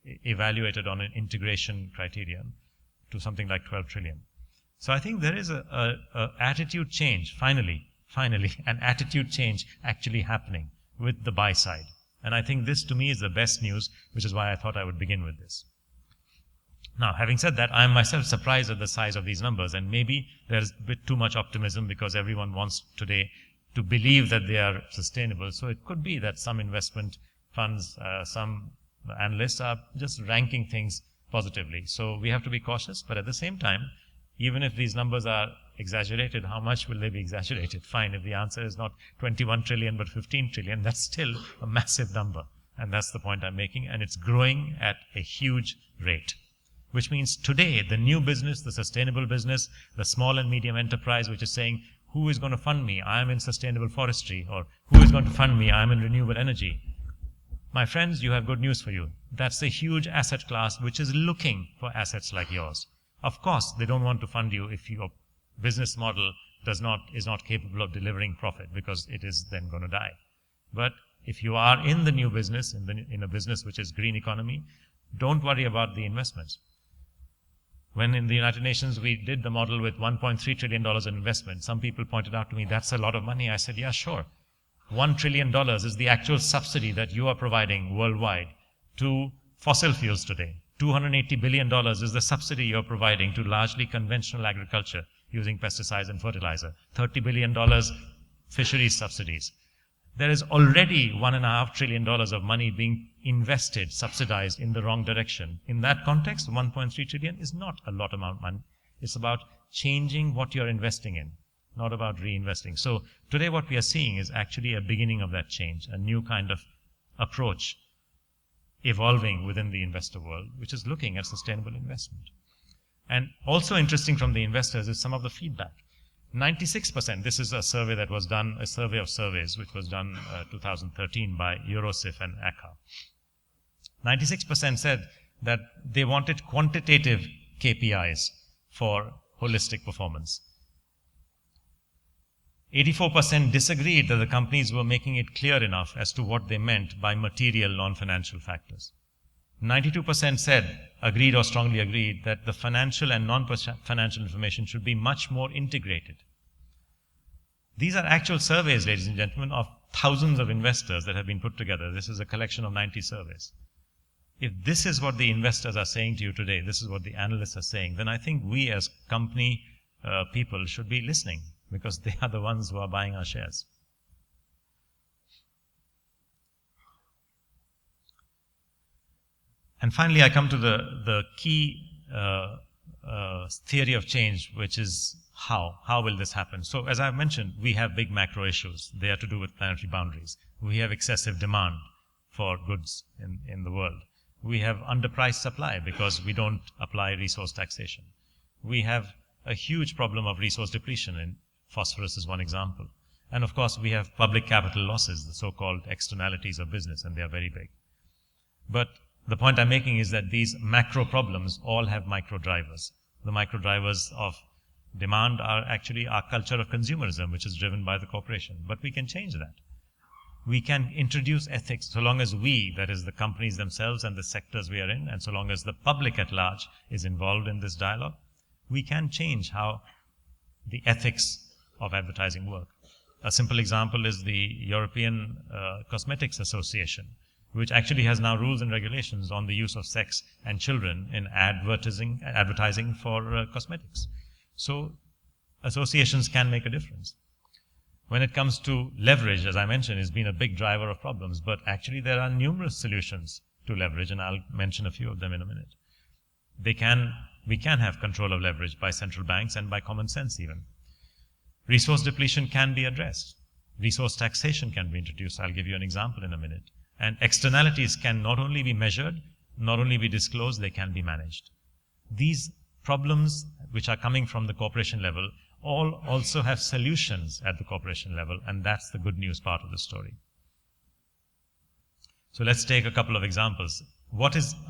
Speaker 1: evaluated on an integration criterion to something like 12 trillion. So I think there is a attitude change, finally, an attitude change actually happening with the buy side. And I think this to me is the best news, which is why I thought I would begin with this. Now, having said that, I am myself surprised at the size of these numbers, and maybe there's a bit too much optimism because everyone wants today to believe that they are sustainable. So it could be that some investment funds, some analysts are just ranking things positively. So we have to be cautious, but at the same time, even if these numbers are exaggerated, how much will they be exaggerated? Fine, if the answer is not 21 trillion but 15 trillion, that's still a massive number. And that's the point I'm making, and it's growing at a huge rate. Which means today, the new business, the sustainable business, the small and medium enterprise, which is saying, who is going to fund me? I'm in sustainable forestry. Or who is going to fund me? I'm in renewable energy. My friends, you have good news for you. That's a huge asset class which is looking for assets like yours. Of course, they don't want to fund you if your business model is not capable of delivering profit, because it is then going to die. But if you are in the new business, in a business which is green economy, don't worry about the investments. When in the United Nations we did the model with $1.3 trillion in investment, some people pointed out to me, that's a lot of money. I said, yeah, sure. $1 trillion is the actual subsidy that you are providing worldwide to fossil fuels today. $280 billion is the subsidy you're providing to largely conventional agriculture using pesticides and fertilizer. $30 billion fisheries subsidies. There is already $1.5 trillion of money being invested, subsidized in the wrong direction. In that context, 1.3 trillion is not a lot amount of money. It's about changing what you're investing in, not about reinvesting. So today what we are seeing is actually a beginning of that change, a new kind of approach evolving within the investor world, which is looking at sustainable investment. And also interesting from the investors is some of the feedback. 96%, this is a survey that was done, a survey of surveys, which was done 2013 by Eurosif and ACCA. 96% said that they wanted quantitative KPIs for holistic performance. 84% disagreed that the companies were making it clear enough as to what they meant by material non-financial factors. 92% said, agreed or strongly agreed, that the financial and non-financial information should be much more integrated. These are actual surveys, ladies and gentlemen, of thousands of investors that have been put together. This is a collection of 90 surveys. If this is what the investors are saying to you today, this is what the analysts are saying, then I think we as company people should be listening, because they are the ones who are buying our shares. And finally, I come to the key theory of change, which is how. How will this happen? So as I've mentioned, we have big macro issues. They are to do with planetary boundaries. We have excessive demand for goods in the world. We have underpriced supply because we don't apply resource taxation. We have a huge problem of resource depletion, and phosphorus is one example. And of course, we have public capital losses, the so-called externalities of business, and they are very big. But the point I'm making is that these macro problems all have micro drivers. The micro drivers of demand are actually our culture of consumerism, which is driven by the corporation. But we can change that. We can introduce ethics so long as we, that is the companies themselves and the sectors we are in, and so long as the public at large is involved in this dialogue, we can change how the ethics of advertising work. A simple example is the European Cosmetics Association, which actually has now rules and regulations on the use of sex and children in advertising for cosmetics. So associations can make a difference. When it comes to leverage, as I mentioned, it's been a big driver of problems, but actually there are numerous solutions to leverage, and I'll mention a few of them in a minute. We can have control of leverage by central banks and by common sense even. Resource depletion can be addressed. Resource taxation can be introduced. I'll give you an example in a minute. And externalities can not only be measured, not only be disclosed, they can be managed. These problems which are coming from the corporation level all also have solutions at the corporation level, and that's the good news part of the story. So let's take a couple of examples.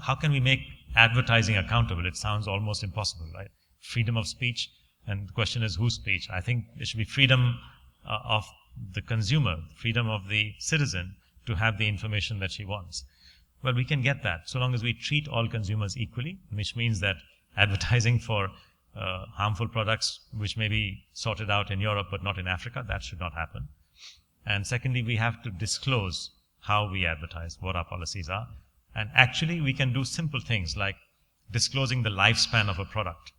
Speaker 1: How can we make advertising accountable? It sounds almost impossible, right? Freedom of speech, and the question is whose speech? I think there should be freedom of the consumer, freedom of the citizen to have the information that she wants. Well, we can get that so long as we treat all consumers equally, which means that advertising for harmful products which may be sorted out in Europe but not in Africa, that should not happen. And secondly, we have to disclose how we advertise, what our policies are. And actually, we can do simple things like disclosing the lifespan of a product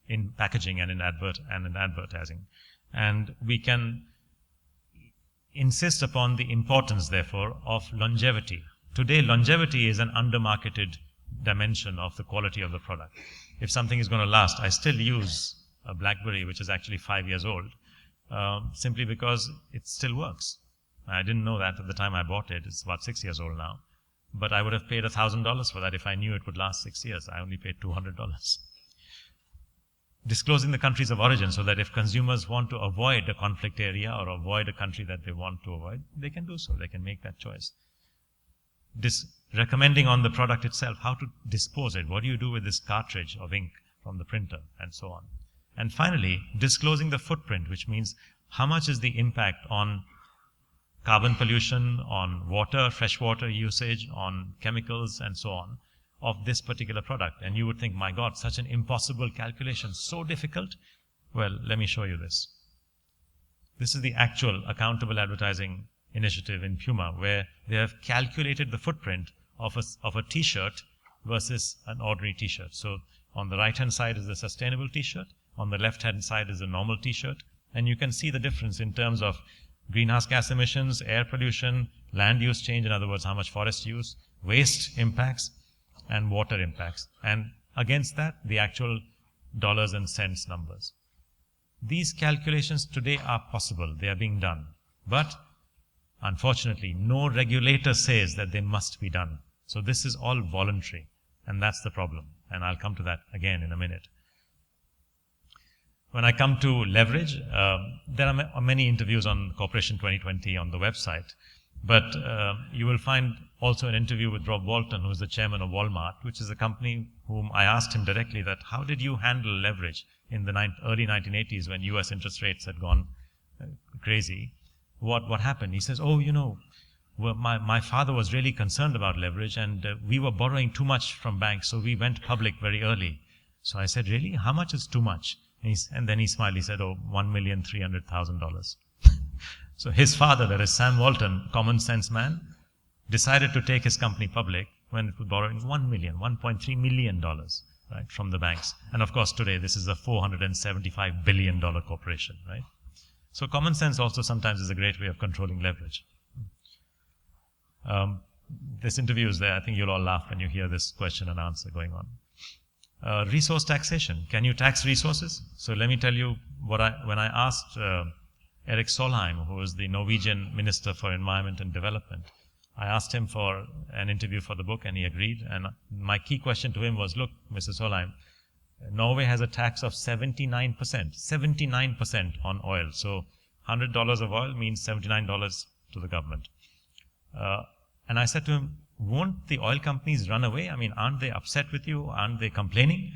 Speaker 1: in packaging and in advertising. And we can insist upon the importance, therefore, of longevity. Today, longevity is an undermarketed dimension of the quality of the product. If something is going to last, I still use a Blackberry, which is actually 5 years old, simply because it still works. I didn't know that at the time I bought it. It's about 6 years old now. But I would have paid $1,000 for that if I knew it would last 6 years. I only paid $200. Disclosing the countries of origin so that if consumers want to avoid a conflict area or avoid a country that they want to avoid, they can do so. They can make that choice. Recommending on the product itself how to dispose it. What do you do with this cartridge of ink from the printer, and so on. And finally, disclosing the footprint, which means how much is the impact on carbon pollution, on water, freshwater usage, on chemicals, and so on, of this particular product. And you would think, my God, such an impossible calculation, so difficult. Well, let me show you this. This is the actual accountable advertising initiative in Puma, where they have calculated the footprint of a t-shirt versus an ordinary t-shirt. So on the right-hand side is the sustainable t-shirt, on the left-hand side is a normal t-shirt, and you can see the difference in terms of greenhouse gas emissions, air pollution, land use change, in other words, how much forest use, waste impacts, and water impacts. And against that, the actual dollars and cents numbers. These calculations today are possible. They are being done. But unfortunately, no regulator says that they must be done. So this is all voluntary, and that's the problem. And I'll come to that again in a minute. When I come to leverage, there are many interviews on Corporation 2020 on the website. But you will find also an interview with Rob Walton, who is the chairman of Walmart, which is a company whom I asked him directly that how did you handle leverage in the early 1980s when US interest rates had gone crazy? What happened? He says, well, my father was really concerned about leverage, and we were borrowing too much from banks, so we went public very early. So I said, really? How much is too much? And then he smiled. He said, $1,300,000. So his father, that is Sam Walton, common sense man, decided to take his company public when it was borrowing $1.3 million, right, from the banks. And of course, today this is a $475 billion corporation, right? So common sense also sometimes is a great way of controlling leverage. This interview is there. I think you'll all laugh when you hear this question and answer going on. Resource taxation. Can you tax resources? So let me tell you when I asked Erik Solheim, who is the Norwegian Minister for Environment and Development, I asked him for an interview for the book, and he agreed. And my key question to him was, look, Mr. Solheim, Norway has a tax of 79% on oil. So $100 of oil means $79 to the government. And I said to him, won't the oil companies run away? I mean, aren't they upset with you? Aren't they complaining?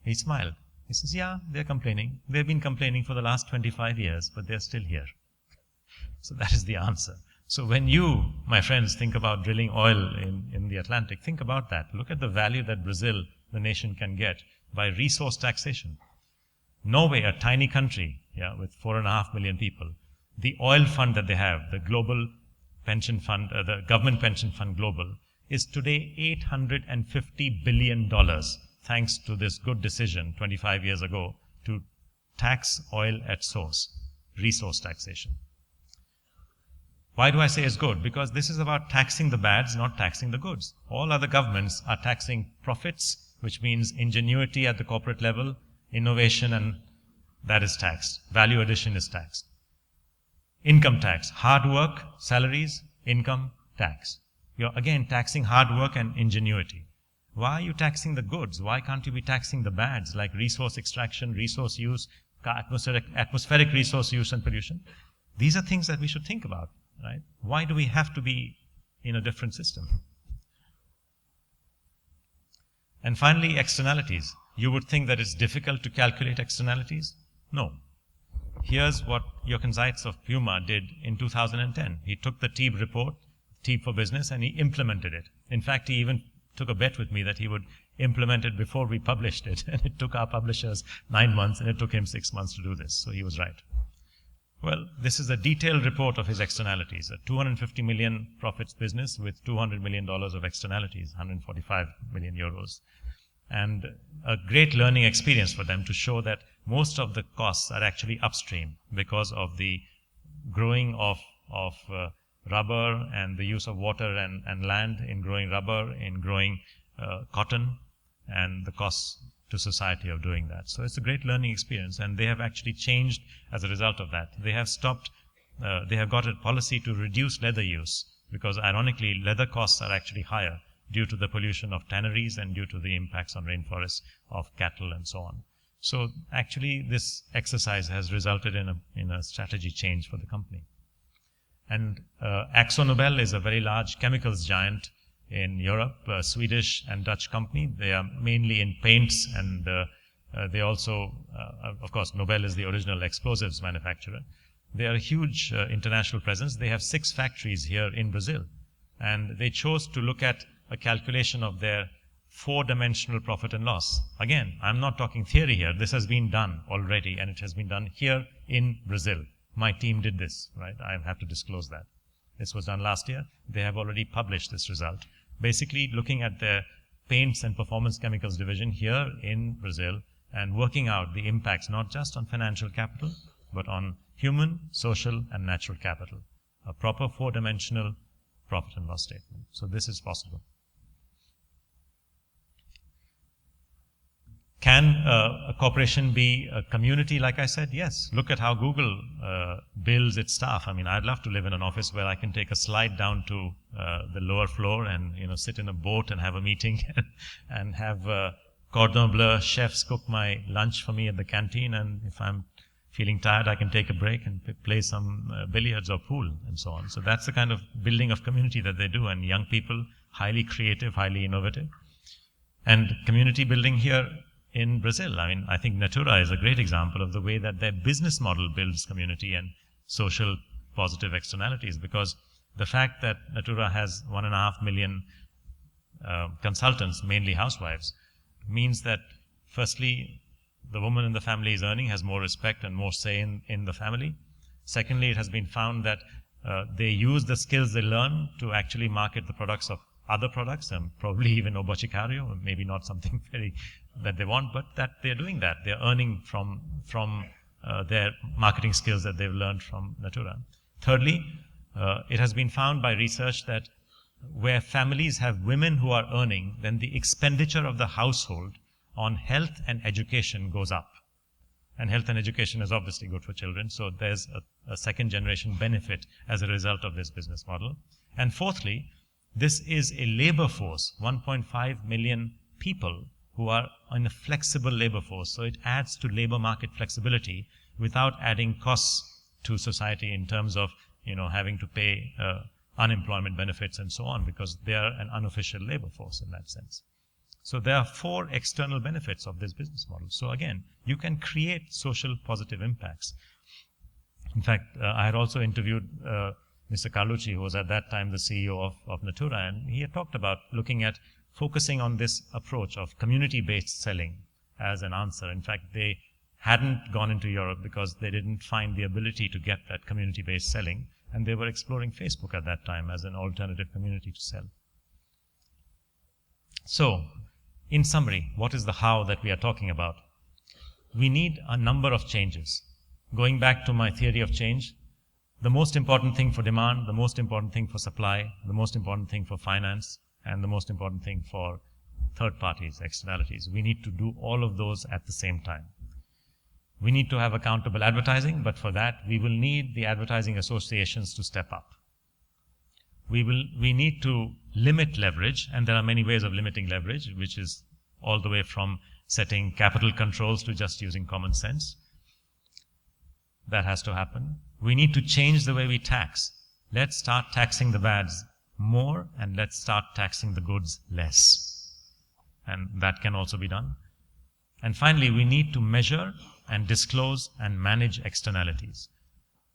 Speaker 1: He smiled. He says, yeah, they're complaining. They've been complaining for the last 25 years, but they're still here. So that is the answer. So when you, my friends, think about drilling oil in the Atlantic, think about that. Look at the value that Brazil, the nation, can get by resource taxation. Norway, a tiny country, with 4.5 million people, the oil fund that they have, the global pension fund, the government pension fund global, is today $850 billion, thanks to this good decision 25 years ago to tax oil at source, resource taxation. Why do I say it's good? Because this is about taxing the bads, not taxing the goods. All other governments are taxing profits, which means ingenuity at the corporate level, innovation and that is taxed. Value addition is taxed. Income tax, hard work, salaries, income tax. You're again taxing hard work and ingenuity. Why are you taxing the goods? Why can't you be taxing the bads like resource extraction, resource use, atmospheric resource use and pollution? These are things that we should think about, right? Why do we have to be in a different system? And finally, externalities. You would think that it's difficult to calculate externalities. No. Here's what Jochen Zeitz of Puma did in 2010. He took the TEEB report, TEEB for Business, and he implemented it. In fact, he even took a bet with me that he would implement it before we published it. And it took our publishers 9 months, and it took him 6 months to do this. So he was right. Well, this is a detailed report of his externalities. A 250 million profits business with $200 million of externalities, 145 million euros. And a great learning experience for them to show that most of the costs are actually upstream because of the growing of rubber and the use of water and land in growing rubber, in growing cotton, and the costs to society of doing that. So it's a great learning experience, and they have actually changed as a result of that. They have they have got a policy to reduce leather use because ironically leather costs are actually higher due to the pollution of tanneries and due to the impacts on rainforests of cattle and so on. So actually this exercise has resulted in a strategy change for the company. And AkzoNobel is a very large chemicals giant in Europe, a Swedish and Dutch company. They are mainly in paints, and they also, of course, Nobel is the original explosives manufacturer. They are a huge international presence. They have 6 factories here in Brazil, and they chose to look at a calculation of their 4-dimensional profit and loss. Again, I'm not talking theory here. This has been done already, and it has been done here in Brazil. My team did this, right? I have to disclose that. This was done last year. They have already published this result. Basically looking at their paints and performance chemicals division here in Brazil and working out the impacts not just on financial capital, but on human, social, and natural capital. A proper 4-dimensional profit and loss statement. So this is possible. Can a corporation be a community, like I said? Yes. Look at how Google builds its staff. I mean, I'd love to live in an office where I can take a slide down to the lower floor and, sit in a boat and have a meeting and have cordon bleu chefs cook my lunch for me at the canteen. And if I'm feeling tired, I can take a break and play some billiards or pool and so on. So that's the kind of building of community that they do. And young people, highly creative, highly innovative. And community building here in Brazil. I mean, I think Natura is a great example of the way that their business model builds community and social positive externalities, because the fact that Natura has 1.5 million consultants, mainly housewives, means that firstly, the woman in the family is earning, has more respect and more say in the family. Secondly, it has been found that they use the skills they learn to actually market the products of other products, and probably even Oboticario, maybe not something very that they want, but that they're doing that. They're earning from their marketing skills that they've learned from Natura. Thirdly, it has been found by research that where families have women who are earning, then the expenditure of the household on health and education goes up. And health and education is obviously good for children, so there's a second generation benefit as a result of this business model. And fourthly, this is a labor force, 1.5 million people who are in a flexible labor force. So it adds to labor market flexibility without adding costs to society in terms of, having to pay unemployment benefits and so on, because they are an unofficial labor force in that sense. So there are 4 external benefits of this business model. So again, you can create social positive impacts. In fact, I had also interviewed Mr. Carlucci, who was at that time the CEO of Natura, and he had talked about looking at focusing on this approach of community-based selling as an answer. In fact, they hadn't gone into Europe because they didn't find the ability to get that community-based selling, and they were exploring Facebook at that time as an alternative community to sell. So, in summary, what is the how that we are talking about? We need a number of changes. Going back to my theory of change, the most important thing for demand, the most important thing for supply, the most important thing for finance, and the most important thing for third parties, externalities. We need to do all of those at the same time. We need to have accountable advertising, but for that, we will need the advertising associations to step up. We need to limit leverage, and there are many ways of limiting leverage, which is all the way from setting capital controls to just using common sense. That has to happen. We need to change the way we tax. Let's start taxing the bads more, and let's start taxing the goods less. And that can also be done. And finally, we need to measure and disclose and manage externalities.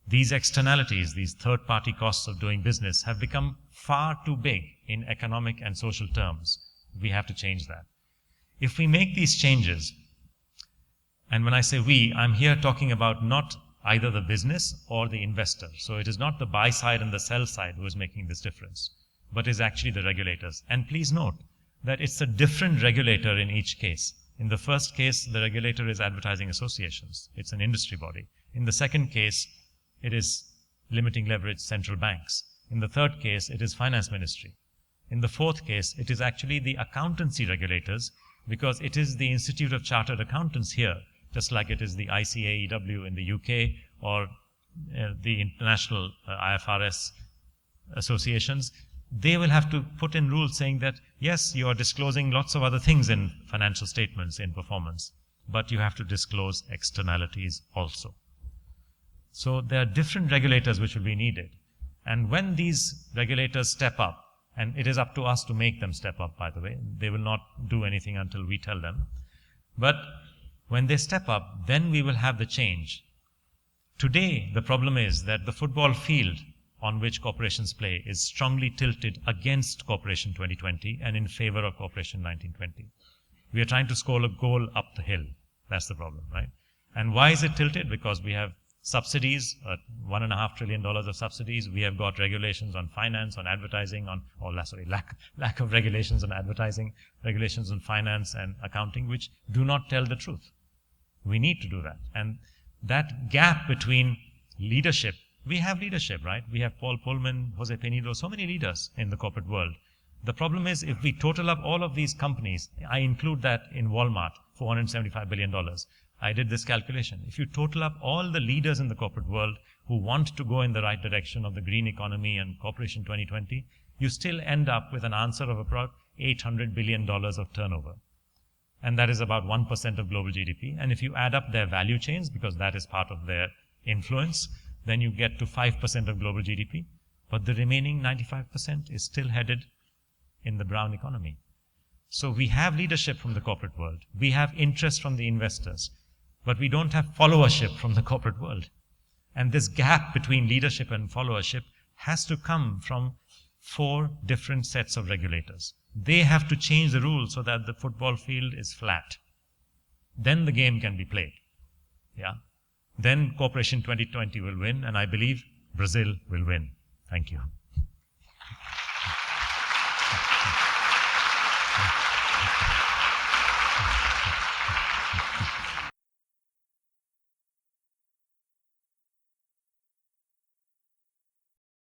Speaker 1: These externalities, these third-party costs of doing business, have become far too big in economic and social terms. We have to change that. If we make these changes, and when I say we, I'm here talking about not either the business or the investor. So it is not the buy side and the sell side who is making this difference, but is actually the regulators. And please note that it's a different regulator in each case. In the first case, the regulator is advertising associations. It's an industry body. In the second case, it is limiting leverage central banks. In the third case, it is finance ministry. In the fourth case, it is actually the accountancy regulators, because it is the Institute of Chartered Accountants here, just like it is the ICAEW in the UK or the international IFRS associations. They will have to put in rules saying that, yes, you are disclosing lots of other things in financial statements in performance, but you have to disclose externalities also. So there are different regulators which will be needed. And when these regulators step up, and it is up to us to make them step up, by the way, they will not do anything until we tell them. But when they step up, then we will have the change. Today, the problem is that the football field on which corporations play is strongly tilted against Corporation 2020 and in favor of Corporation 1920. We are trying to score a goal up the hill. That's the problem, right? And why is it tilted? Because we have subsidies, $1.5 trillion of subsidies. We have got regulations on finance, on advertising, lack of regulations on advertising, regulations on finance and accounting, which do not tell the truth. We need to do that. And that gap between leadership, we have leadership, right? We have Paul Pullman, Jose Penido, so many leaders in the corporate world. The problem is, if we total up all of these companies, I include that in Walmart, $475 billion. I did this calculation. If you total up all the leaders in the corporate world who want to go in the right direction of the green economy and Corporation 2020, you still end up with an answer of about $800 billion of turnover. And that is about 1% of global GDP. And if you add up their value chains, because that is part of their influence, then you get to 5% of global GDP. But the remaining 95% is still headed in the brown economy. So we have leadership from the corporate world. We have interest from the investors. But we don't have followership from the corporate world. And this gap between leadership and followership has to come from 4 different sets of regulators. They have to change the rules so that the football field is flat. Then the game can be played. Yeah. Then Corporation 2020 will win, and I believe Brazil will win. Thank you.